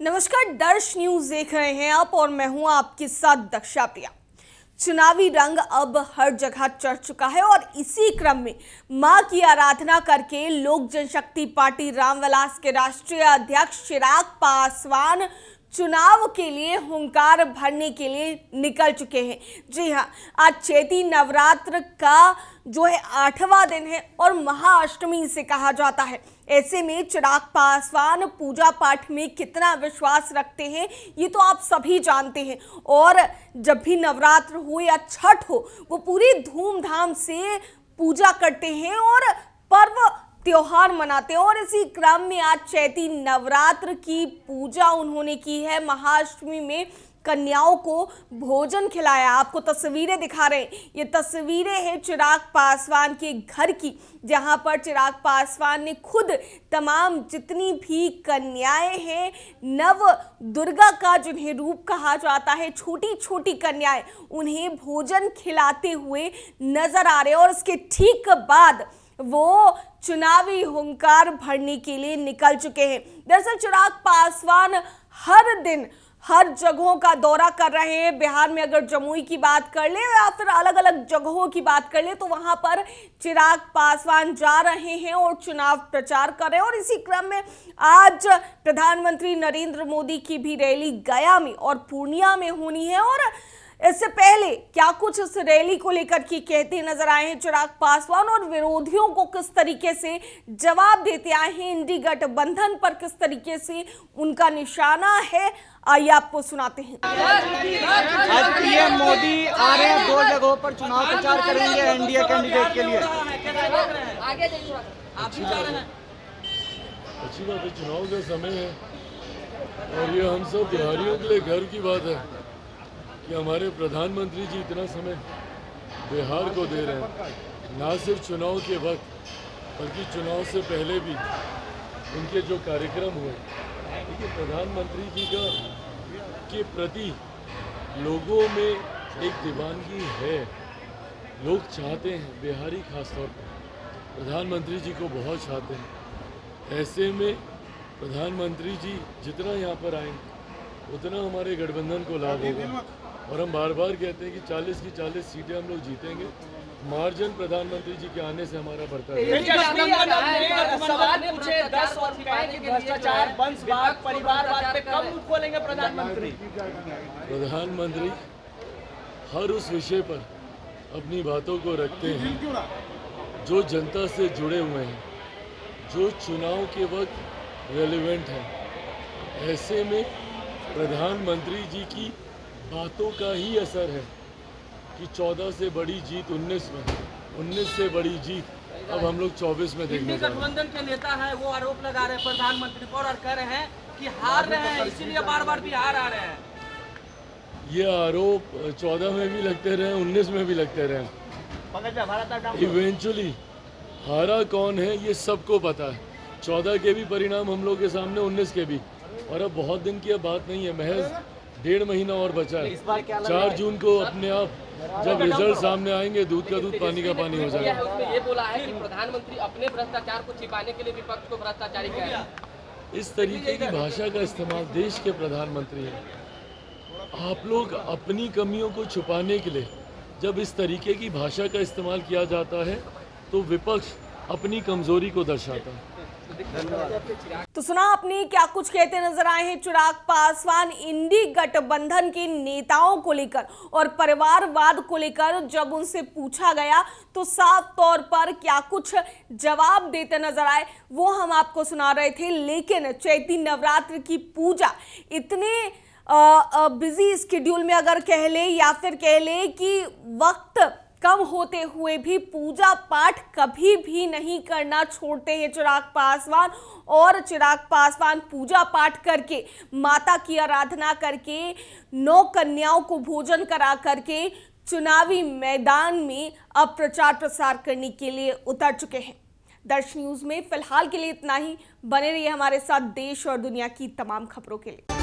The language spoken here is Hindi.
नमस्कार, दर्श न्यूज देख रहे हैं आप और मैं हूं आपके साथ दक्षा प्रिया। चुनावी रंग अब हर जगह चढ़ चुका है और इसी क्रम में मां की आराधना करके लोक जनशक्ति पार्टी रामविलास के राष्ट्रीय अध्यक्ष चिराग पासवान चुनाव के लिए हुंकार भरने के लिए निकल चुके हैं। जी हां, आज चैती नवरात्र का जो है 8वां दिन है और महाअष्टमी इसे कहा जाता है। ऐसे में चिराग पासवान पूजा पाठ में कितना विश्वास रखते हैं ये तो आप सभी जानते हैं, और जब भी नवरात्र हो या छठ हो वो पूरी धूमधाम से पूजा करते हैं और पर्व त्योहार मनाते हैं। और इसी क्रम में आज चैती नवरात्र की पूजा उन्होंने की है। महाअष्टमी में कन्याओं को भोजन खिलाया। आपको तस्वीरें दिखा रहे हैं, ये तस्वीरें हैं चिराग पासवान के घर की, जहां पर चिराग पासवान ने खुद तमाम जितनी भी कन्याएं हैं, नव दुर्गा का जिन्हें रूप कहा जाता है, छोटी छोटी कन्याएं, उन्हें भोजन खिलाते हुए नजर आ रहे हैं। और इसके ठीक बाद वो चुनावी हुंकार भरने के लिए निकल चुके हैं। दरअसल चिराग पासवान हर दिन हर जगहों का दौरा कर रहे हैं। बिहार में अगर जमुई की बात कर ले या फिर अलग अलग जगहों की बात कर ले तो वहां पर चिराग पासवान जा रहे हैं और चुनाव प्रचार कर रहे हैं। और इसी क्रम में आज प्रधानमंत्री नरेंद्र मोदी की भी रैली गया में और पूर्णिया में होनी है। और इससे पहले क्या कुछ इस रैली को लेकर के कहते नजर आए हैं चिराग पासवान और विरोधियों को किस तरीके से जवाब देते आए हैं, इंडी गठबंधन पर किस तरीके से उनका निशाना है, आइए आपको सुनाते हैं। आज पीएम मोदी आ रहे हैं, 2 जगहों पर चुनाव प्रचार करेंगे एनडीए कैंडिडेट के लिए। अच्छी बात है, चुनाव का समय है और ये हम सब बिहारियों के लिए गर्व की बात है कि हमारे प्रधानमंत्री जी इतना समय बिहार को दे रहे हैं। ना सिर्फ चुनाव के वक्त बल्कि चुनाव से पहले भी उनके जो कार्यक्रम हुए, देखिए प्रधानमंत्री जी के प्रति लोगों में एक दीवानगी है। लोग चाहते हैं, बिहारी खासतौर पर प्रधानमंत्री जी को बहुत चाहते हैं। ऐसे में प्रधानमंत्री जी जितना यहाँ पर आएंगे उतना हमारे गठबंधन को लाभ होगा। और हम बार बार कहते हैं कि 40 की 40 सीटें हम लोग जीतेंगे। मार्जिन प्रधानमंत्री जी के आने से हमारा बढ़ता है। प्रधानमंत्री हर उस विषय पर अपनी बातों को रखते हैं जो जनता से जुड़े हुए हैं, जो चुनाव के वक्त रेलेवेंट है। ऐसे में प्रधानमंत्री जी की बातों का ही असर है कि 14 से बड़ी जीत 19 में, 19 से बड़ी जीत अब हम लोग 24 में देखने जा रहे हैं। गठबंधन के नेता है वो आरोप लगा रहे हैं प्रधानमंत्री पर और कह रहे हैं कि हार रहे हैं, इसीलिए बार बार बिहार आ रहे हैं। ये आरोप 14 में भी लगते रहे, 19 में भी लगते रहे। इवेंचुअली हारा कौन है ये सबको पता है। 14 के भी परिणाम हम लोग के सामने, 19 के भी। और अब बहुत दिन की अब बात नहीं है, महज 1.5 महीना और बचा है। 4 जून को अपने आप जब रिजल्ट सामने आएंगे, दूध का दूध पानी का पानी हो जाएगा। उसमें ये बोला है कि प्रधानमंत्री अपने भ्रष्टाचार को छिपाने के लिए विपक्ष को भ्रष्टाचारी कह रहे हैं। इस तरीके की भाषा का इस्तेमाल, देश के प्रधानमंत्री हैं, आप लोग अपनी कमियों को छुपाने के लिए जब इस तरीके की भाषा का इस्तेमाल किया जाता है तो विपक्ष अपनी कमजोरी को दर्शाता है। तो सुना आपने क्या कुछ कहते नजर आए हैं चिराग पासवान इंडी गठबंधन के नेताओं को लेकर और परिवारवाद को लेकर। जब उनसे पूछा गया तो साफ तौर पर क्या कुछ जवाब देते नजर आए वो हम आपको सुना रहे थे। लेकिन चैती नवरात्र की पूजा इतने बिजी स्केड्यूल में अगर कह ले या फिर कह ले कि वक्त कम होते हुए भी पूजा पाठ कभी भी नहीं करना छोड़ते हैं चिराग पासवान। और चिराग पासवान पूजा पाठ करके, माता की आराधना करके, 9 कन्याओं को भोजन करा करके चुनावी मैदान में अब प्रचार प्रसार करने के लिए उतर चुके हैं। दर्श न्यूज में फिलहाल के लिए इतना ही। बने रहिए हमारे साथ देश और दुनिया की तमाम खबरों के लिए।